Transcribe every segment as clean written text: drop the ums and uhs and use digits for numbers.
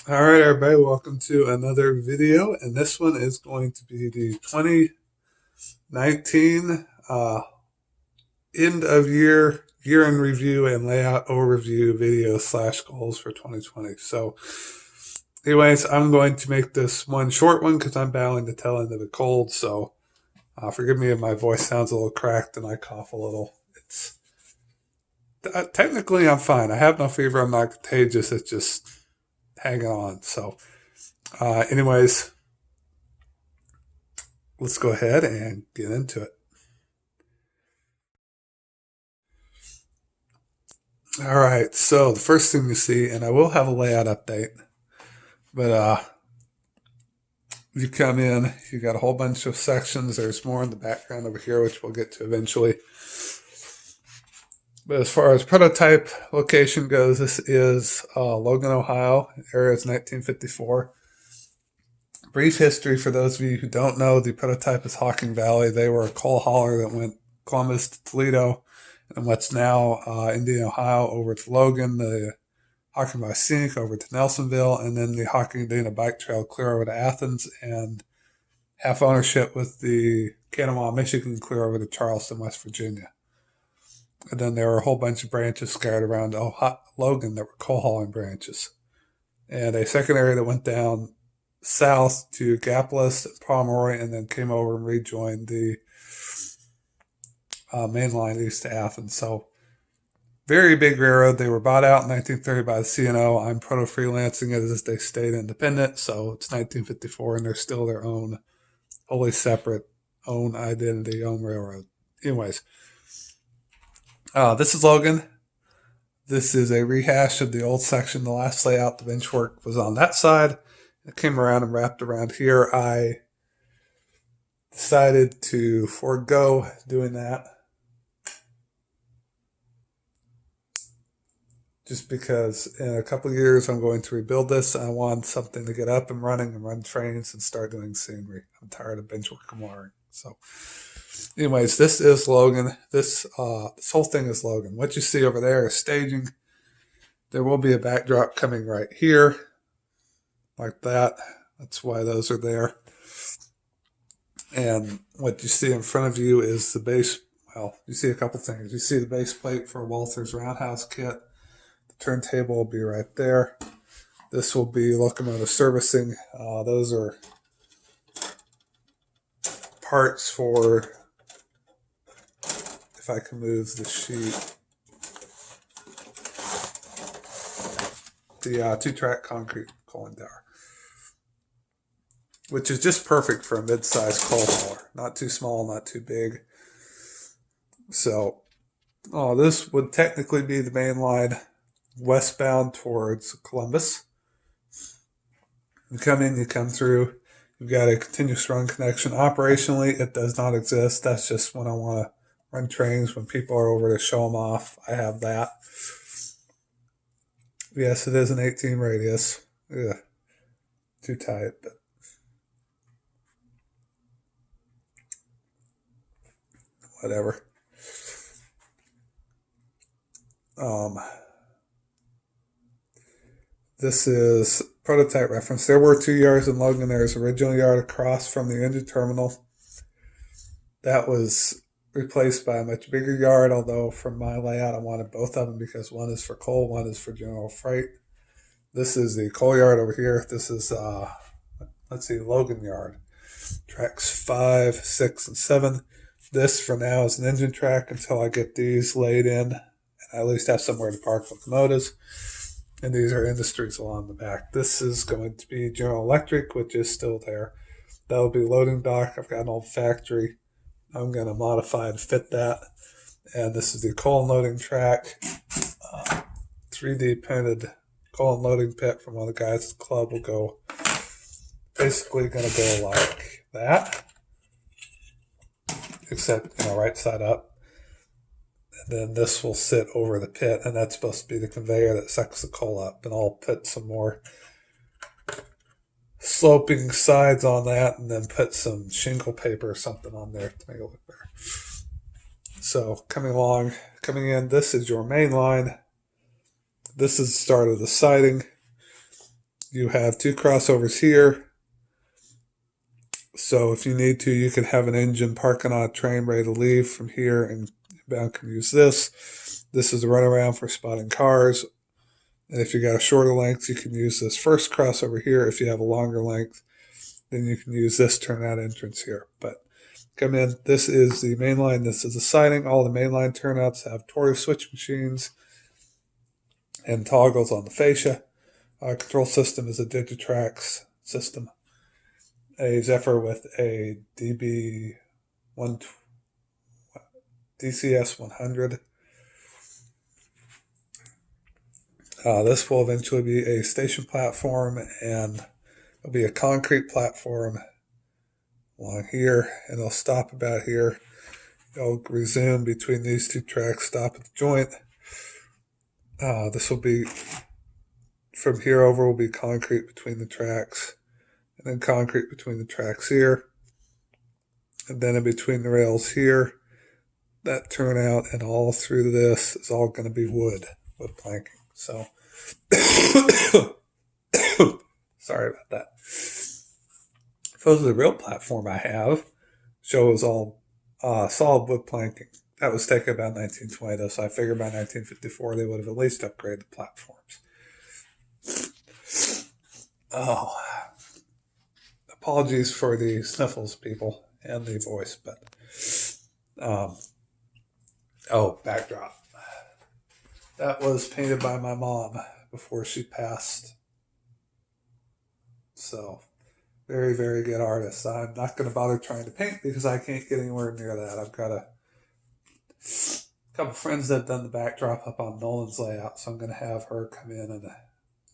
All right, everybody, welcome to another video, and this one is going to be the 2019 end of year in review and layout overview video slash goals for 2020. So, anyways, I'm going to make this one short one because I'm battling the tail end of a cold. So, forgive me if my voice sounds a little cracked and I cough a little. It's technically I'm fine. I have no fever. I'm not contagious. It's just hanging on. So. Anyways, let's go ahead and get into it. All right, so the first thing you see, and I will have a layout update, but you come in, you got a whole bunch of sections. There's more in the background over here, which we'll get to eventually. But as far as prototype location goes, this is Logan, Ohio. Area is 1954. Brief history for those of you who don't know, the prototype is Hocking Valley. They were a coal hauler that went Columbus to Toledo and what's now Indiana, Ohio, over to Logan, the Hocking Valley Scenic over to Nelsonville, and then the Hocking Indiana Bike Trail clear over to Athens, and half ownership with the Kanawha, Michigan, clear over to Charleston, West Virginia. And then there were a whole bunch of branches scattered around Logan that were coal hauling branches. And a second area that went down south to Gapless and Pomeroy, and then came over and rejoined the main line east to Athens. So very big railroad. They were bought out in 1930 by the C&O. I'm proto-freelancing it as they stayed independent. So it's 1954 and they're still their own, wholly separate, own identity, own railroad. Anyways, this is Logan. This is a rehash of the old section. The last layout, the bench work was on that side. It came around and wrapped around here. I decided to forego doing that just because in a couple of years I'm going to rebuild this. I want something to get up and running and run trains and start doing scenery. I'm tired of bench work and wiring. So anyways, this is Logan. This whole thing is Logan. What you see over there is staging. There will be a backdrop coming right here, like that. That's why those are there. And what you see in front of you is the base. Well, you see a couple things. You see the base plate for Walther's Roundhouse kit. The turntable will be right there. This will be locomotive servicing. Those are parts for, if I can move the sheet, the two-track concrete coaling tower, which is just perfect for a mid-sized coal hauler. Not too small, not too big. So, this would technically be the main line westbound towards Columbus. You come in, you come through. You've got a continuous run connection. Operationally, it does not exist. That's just when I want to run trains, when people are over to show them off. I have that. Yes, it is an 18 radius. Ugh, too tight, but whatever. This is prototype reference. There were 2 yards in Logan. There's original yard across from the engine terminal. That was replaced by a much bigger yard, although from my layout I wanted both of them because one is for coal, one is for general freight. This is the coal yard over here. This is, let's see, Logan yard. Tracks 5, 6, and 7. This for now is an engine track until I get these laid in and I at least have somewhere to park locomotives. And these are industries along the back. This is going to be General Electric, which is still there. That'll be loading dock. I've got an old factory. I'm going to modify to fit that. And this is the coal unloading track. 3D printed coal unloading pit from one of the guys at the club will go, basically going to go like that. Except, right side up. And then this will sit over the pit, and that's supposed to be the conveyor that sucks the coal up. And I'll put some more sloping sides on that, and then put some shingle paper or something on there to make it look better. So coming in, this is your main line. This is the start of the siding. You have 2 crossovers here. So if you need to, you can have an engine parking on a train ready to leave from here, and you can use this. This is a runaround for spotting cars. And if you got a shorter length, you can use this first crossover here. If you have a longer length, then you can use this turnout entrance here. But come in. This is the main line. This is the siding. All the mainline turnouts have torus switch machines and toggles on the fascia. Control system is a Digitrax system. A Zephyr with a DCS 100. This will eventually be a station platform, and it'll be a concrete platform along here, and it'll stop about here. It'll resume between these 2 tracks, stop at the joint. This will be, from here over, will be concrete between the tracks, and then concrete between the tracks here, and then in between the rails here. That turnout and all through this is all going to be wood planking. So, sorry about that. Photos of the real platform I have shows all solid wood planking. That was taken about 1920, though, so I figured by 1954 they would have at least upgraded the platforms. Oh, apologies for the sniffles, people, and the voice, but backdrop. That was painted by my mom before she passed. So, very, very good artist. I'm not going to bother trying to paint because I can't get anywhere near that. I've got a couple friends that have done the backdrop up on Nolan's layout, so I'm going to have her come in and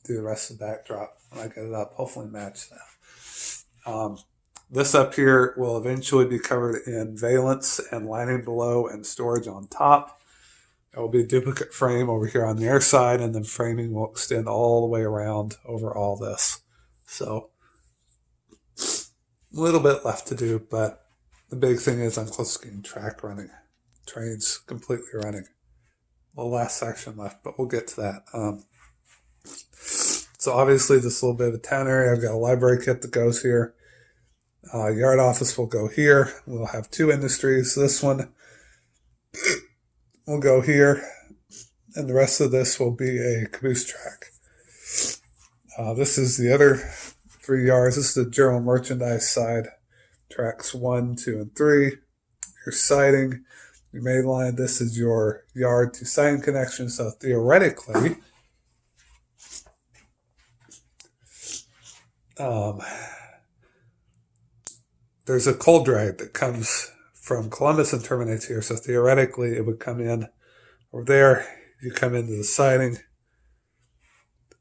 do the rest of the backdrop when I get it up. Hopefully match that. This up here will eventually be covered in valance and lining below and storage on top. It will be a duplicate frame over here on the air side, and then framing will extend all the way around over all this. So, a little bit left to do, but the big thing is I'm close to getting track running. Trains completely running. The last section left, but we'll get to that. So obviously this little bit of a town area. I've got a library kit that goes here. Yard office will go here. We'll have 2 industries. This one will go here, and the rest of this will be a caboose track. This is the other 3 yards. This is the general merchandise side. Tracks 1, 2, and 3. Your siding, your main line. This is your yard to siding connection. So theoretically, there's a coal drag that comes from Columbus and terminates here. So theoretically, it would come in over there. You come into the siding.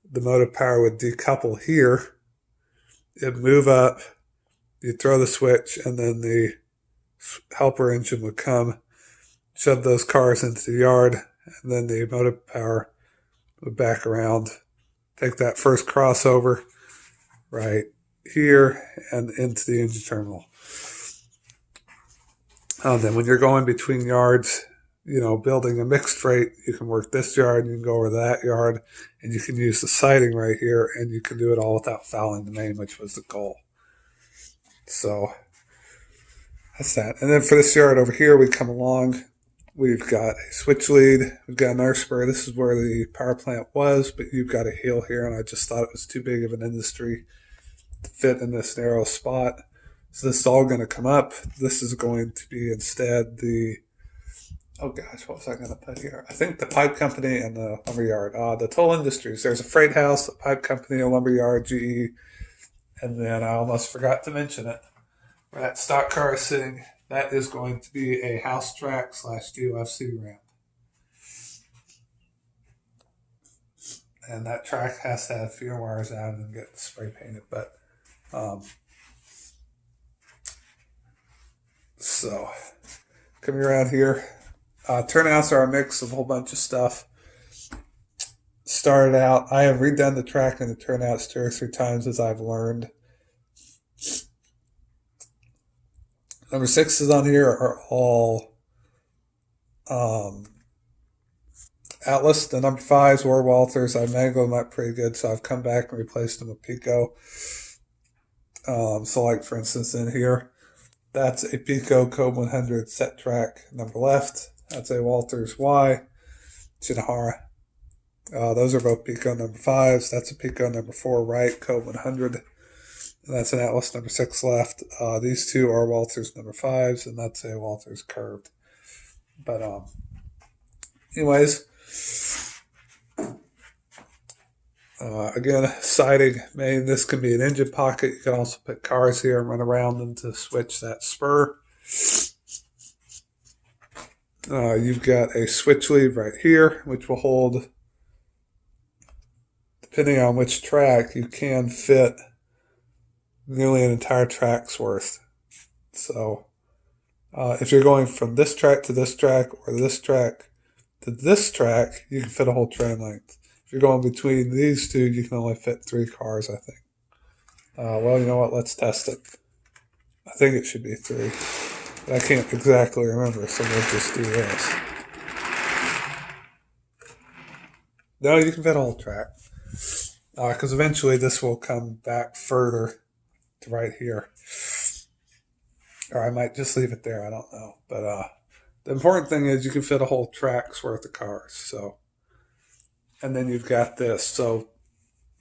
The motive power would decouple here. It'd move up. You throw the switch, and then the helper engine would come, shove those cars into the yard, and then the motive power would back around, take that first crossover right here and into the engine terminal. Then when you're going between yards, building a mixed freight, you can work this yard, you can go over that yard, and you can use the siding right here, and you can do it all without fouling the main, which was the goal. So that's that. And then for this yard over here, we come along. We've got a switch lead. We've got an arc spur. This is where the power plant was, but you've got a heel here, and I just thought it was too big of an industry to fit in this narrow spot. So this is all going to come up. This is going to be instead what was I going to put here? I think the pipe company and the lumberyard. The Toll Industries. There's a freight house, a pipe company, a lumberyard, GE, and then I almost forgot to mention it. Where that stock car is sitting, that is going to be a house track / UFC ramp. And that track has to have feeder wires out and get spray painted. But so coming around here, turnouts are a mix of a whole bunch of stuff. Started out, I have redone the track and the turnouts 2 or 3 times as I've learned. Number 6s on here are all Atlas, the number 5s were Walthers. I mangled them up pretty good, so I've come back and replaced them with Pico. So like for instance in here, that's a Pico Code 100 set track number left. That's a Walthers Y Shinohara. Those are both Pico number 5s. That's a Pico number 4 right Code 100. And that's an Atlas number 6 left. These two are Walthers number 5s, and that's a Walthers curved. But anyways, again, siding main. This can be an engine pocket. You can also put cars here and run around them to switch that spur. You've got a switch lead right here, which will hold, depending on which track, you can fit nearly an entire track's worth. So if you're going from this track to this track or this track to this track, you can fit a whole train length. If you're going between these two, you can only fit 3 cars, I think. Well, you know what? Let's test it. I think it should be 3. But I can't exactly remember, so we'll just do this. No, you can fit a whole track. Because eventually this will come back further to right here. Or I might just leave it there, I don't know. But the important thing is you can fit a whole track's worth of cars. So, and then you've got this. So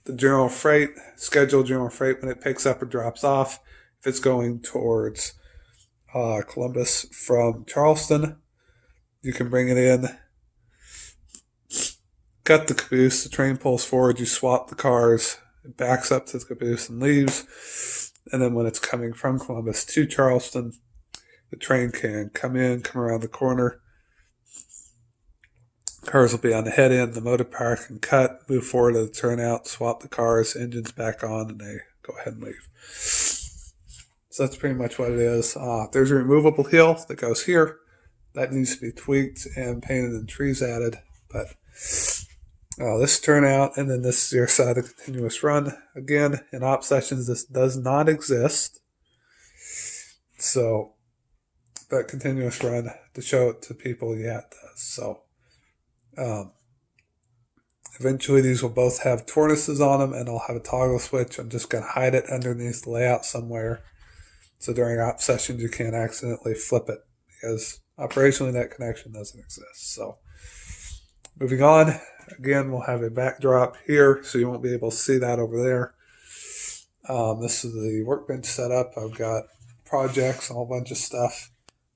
the general freight, scheduled general freight, when it picks up or drops off, if it's going towards Columbus from Charleston, you can bring it in, cut the caboose, the train pulls forward, you swap the cars, it backs up to the caboose and leaves. And then when it's coming from Columbus to Charleston, the train can come in, come around the corner. Cars will be on the head end, the motor power can cut, move forward to the turnout, swap the cars, engines back on, and they go ahead and leave. So that's pretty much what it is. There's a removable heel that goes here. That needs to be tweaked and painted and trees added. But this turnout, and then this is your side of continuous run. Again, in op sessions, this does not exist. So, but continuous run, to show it to people, yeah, it does. So, eventually these will both have tortoises on them, and I'll have a toggle switch. I'm just going to hide it underneath the layout somewhere. So during op sessions, you can't accidentally flip it, because operationally that connection doesn't exist. So moving on, again, we'll have a backdrop here, so you won't be able to see that over there. This is the workbench setup. I've got projects, a whole bunch of stuff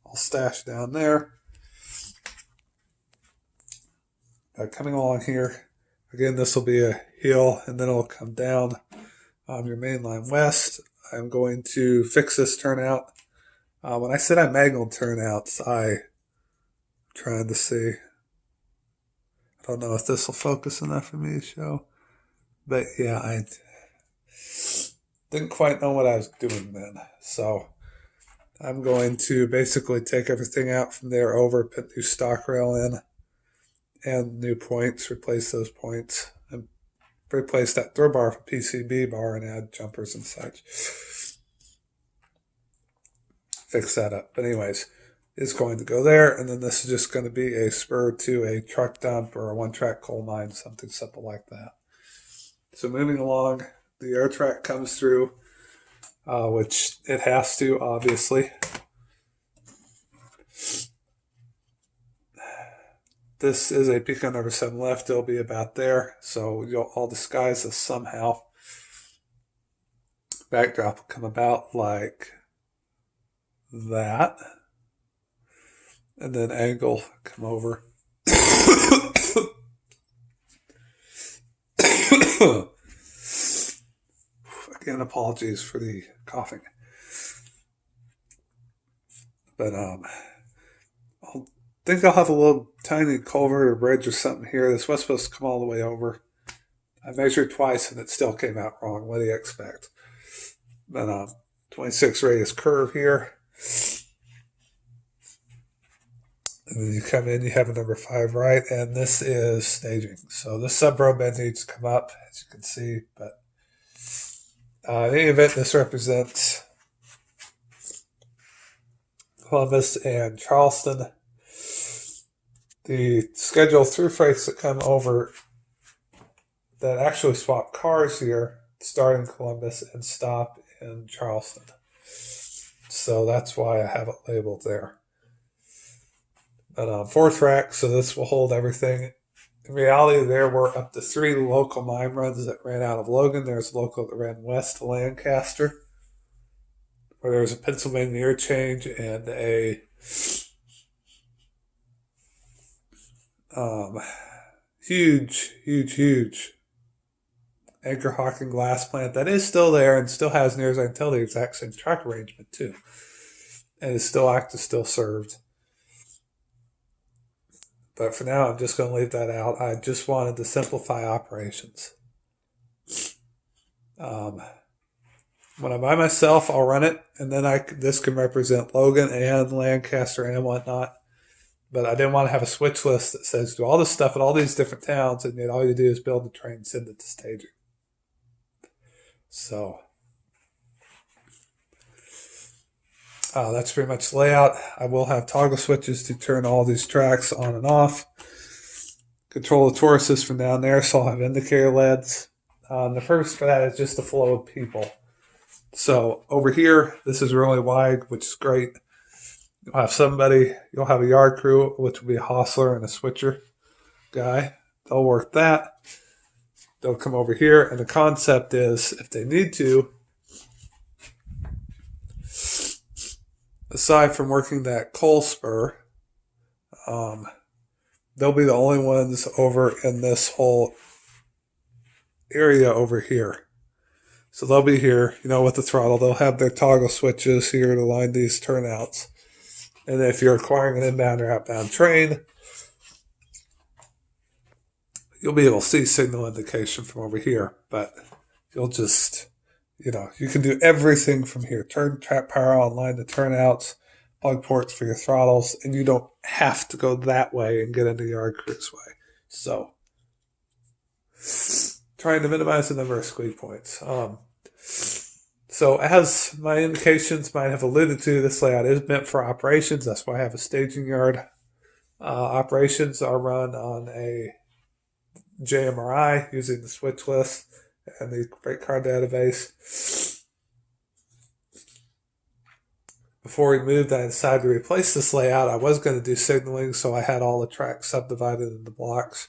all stashed down there. Coming along here, again, this will be a hill, and then it'll come down your main line west. I'm going to fix this turnout. When I said I mangled turnouts, I'm trying to see. I don't know if this will focus enough for me to show. But yeah, I didn't quite know what I was doing then. So I'm going to basically take everything out from there over, put new stock rail in, and new points, replace those points, and replace that throw bar with PCB bar and add jumpers and such. Fix that up. But anyways, it's going to go there, and then this is just going to be a spur to a truck dump or a one-track coal mine, something simple like that. So moving along, the air track comes through, which it has to, obviously. This is a Pico number 7 left. It'll be about there. So I'll disguise this somehow. Backdrop will come about like that. And then angle come over. Again, apologies for the coughing. But I think I'll have a little tiny culvert or bridge or something here. This was supposed to come all the way over. I measured twice and it still came out wrong. What do you expect? But 26 radius curve here. And then you come in, you have a number 5 right, and this is staging. So this sub-row bed needs to come up, as you can see. But in any event, this represents Columbus and Charleston. the scheduled through freights that come over that actually swap cars here start in Columbus and stop in Charleston. So that's why I have it labeled there. But 4-track, so this will hold everything. In reality, there were up to 3 local mine runs that ran out of Logan. There's a local that ran west to Lancaster, where there was a Pennsylvania interchange and a huge Edgar Hawking glass plant that is still there and still has, near as I can tell, the exact same track arrangement too, and is still active, still served. But for now, I'm just going to leave that out. I just wanted to simplify operations. When I'm by myself, I'll run it, and then this can represent Logan and Lancaster and whatnot. But I didn't want to have a switch list that says do all this stuff at all these different towns, and yet all you do is build the train and send it to staging. So that's pretty much the layout. I will have toggle switches to turn all these tracks on and off. Control the Tauruses from down there, so I'll have indicator LEDs. The purpose for that is just the flow of people. So over here, this is really wide, which is great. You'll have a yard crew, which will be a hostler and a switcher guy. They'll work that. They'll come over here, and the concept is, if they need to, aside from working that coal spur, they'll be the only ones over in this whole area over here. So they'll be here, with the throttle. They'll have their toggle switches here to line these turnouts. And if you're acquiring an inbound or outbound train, you'll be able to see signal indication from over here. But you'll just, you can do everything from here. Turn trap power on, line the turnouts, plug ports for your throttles, and you don't have to go that way and get into yard crew's way. So, trying to minimize the number of squeeze points. So as my indications might have alluded to, this layout is meant for operations. That's why I have a staging yard. Operations are run on a JMRI using the switch list and the freight car database. Before we moved, I decided to replace this layout. I was going to do signaling, so I had all the tracks subdivided into blocks.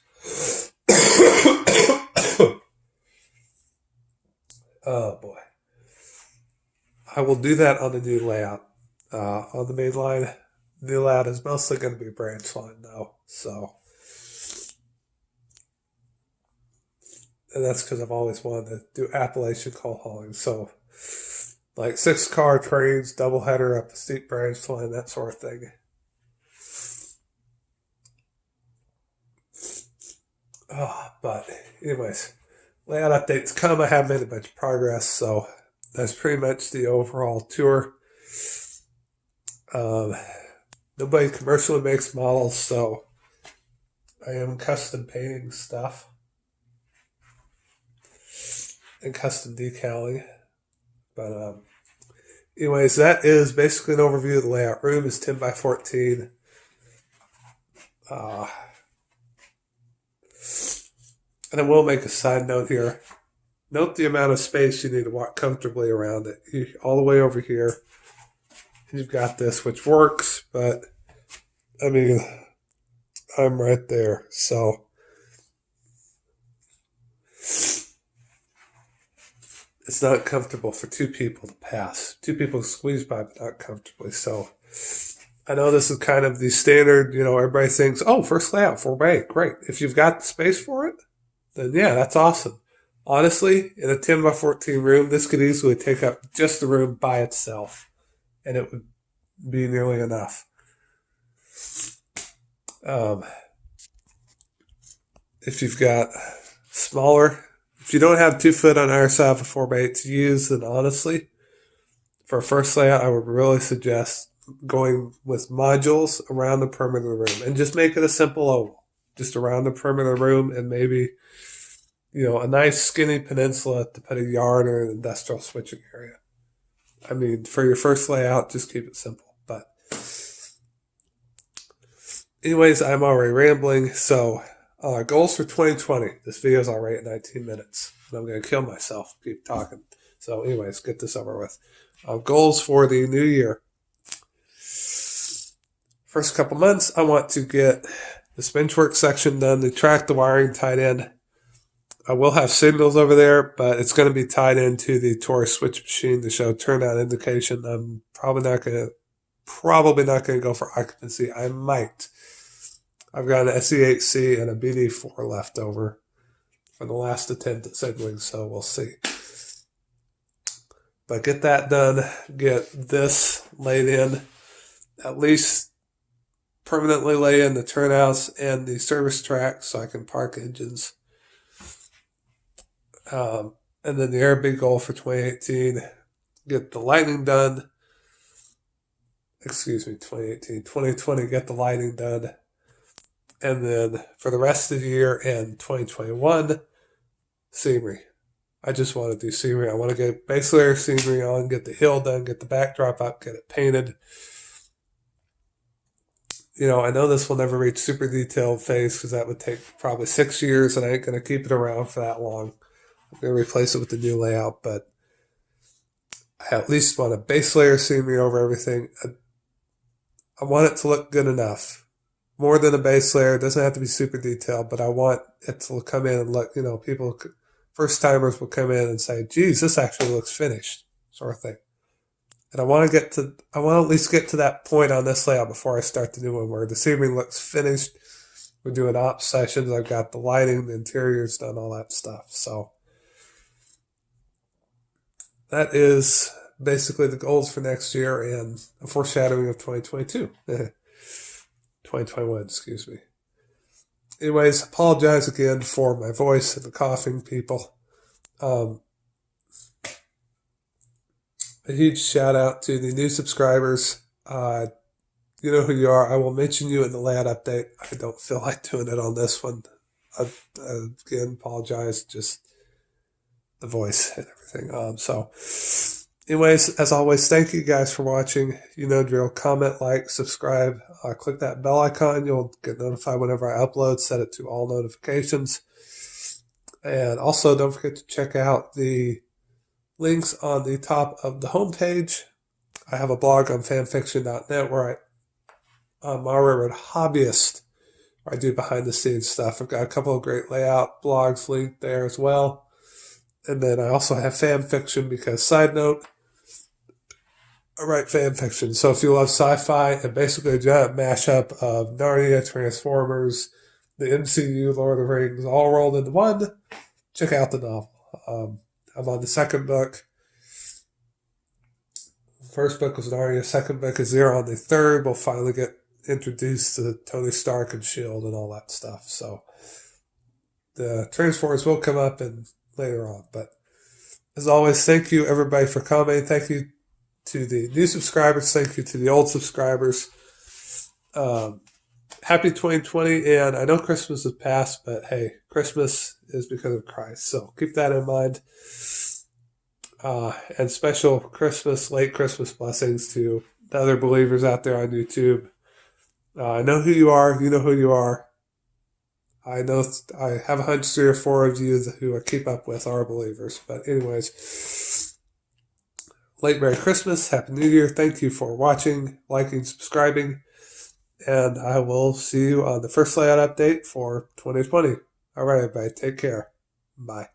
Oh boy. I will do that on the new layout. On the main line, the new layout is mostly going to be branch line though. So, and that's because I've always wanted to do Appalachian coal hauling. So, like 6-car trains, double header up a steep branch line, that sort of thing. But anyways, layout updates come. I have made a bunch of progress, so that's pretty much the overall tour. Nobody commercially makes models, so I am custom painting stuff and custom decaling. But anyways, that is basically an overview of the layout. Room is 10 by 14. And I will make a side note here. Note the amount of space you need to walk comfortably around it. All the way over here. And you've got this, which works, but I mean, I'm right there. So it's not comfortable for 2 people to pass. 2 people squeeze by, but not comfortably. So I know this is kind of the standard, everybody thinks, oh, first layout, 4x8, great. If you've got the space for it, then yeah, that's awesome. Honestly, in a 10 by 14 room, this could easily take up just the room by itself, and it would be nearly enough. If you've got smaller, if you don't have 2 foot on either side of a 4x8 to use, then honestly, for a first layout, I would really suggest going with modules around the perimeter of the room and just make it a simple oval, just around the perimeter of the room, and maybe a nice skinny peninsula to put a yard or an industrial switching area. I mean, for your first layout, just keep it simple. But Anyways, I'm already rambling. So, goals for 2020. This video is already at 19 minutes. And I'm going to kill myself. Keep talking. So, anyways, get this over with. Goals for the new year. First couple months, I want to get the benchwork section done, to track the wiring tied in. I will have signals over there, but it's going to be tied into the Taurus switch machine to show turnout indication. I'm probably not going to go for occupancy. I might. I've got an SE8C and a BD4 left over from the last attempt at signaling, so we'll see. But get that done, get this laid in, at least permanently lay in the turnouts and the service track so I can park engines. And then the big goal for 2018, get the lighting done. 2020, get the lighting done. And then for the rest of the year and 2021, scenery. I just want to do scenery. I want to get base layer scenery on, get the hill done, get the backdrop up, get it painted. I know this will never reach super detailed phase because that would take probably 6 years, and I ain't going to keep it around for that long. I'm going to replace it with the new layout, but I at least want a base layer scenery over everything. I want it to look good enough. More than a base layer. It doesn't have to be super detailed, but I want it to come in and look, people, first timers will come in and say, geez, this actually looks finished, sort of thing. And I want to at least get to that point on this layout before I start the new one where the scenery looks finished. We're doing ops sessions. I've got the lighting, the interiors done, all that stuff. So that is basically the goals for next year and a foreshadowing of 2022. 2021, excuse me. Anyways, apologize again for my voice and the coughing, people. A huge shout out to the new subscribers. You know who you are. I will mention you in the layout update. I don't feel like doing it on this one. Again, apologize. Just the voice and everything. Anyways, as always, thank you guys for watching. You know drill. Comment, like, subscribe. Click that bell icon. You'll get notified whenever I upload. Set it to all notifications. And also, don't forget to check out the links on the top of the homepage. I have a blog on fanfiction.net where I'm a railroad hobbyist, where I do behind the scenes stuff. I've got a couple of great layout blogs linked there as well. And then I also have fanfiction because, side note, I write fanfiction. So if you love sci-fi and basically a giant mashup of Narnia, Transformers, the MCU, Lord of the Rings, all rolled into one, check out the novel. I'm on the second book. First book was Narnia. Second book is Zero on the third. We'll finally get introduced to Tony Stark and S.H.I.E.L.D. and all that stuff. So the Transformers will come up and later on. But as always, thank you everybody for coming. Thank you to the new subscribers. Thank you to the old subscribers. Happy 2020. And I know Christmas is past, but hey, Christmas is because of Christ. So keep that in mind. And special late Christmas blessings to the other believers out there on YouTube. I know who you are. You know who you are. I know I have a hunch 3 or 4 of you who I keep up with are believers. But anyways, late Merry Christmas, Happy New Year. Thank you for watching, liking, subscribing. And I will see you on the first layout update for 2020. All right, everybody. Take care. Bye.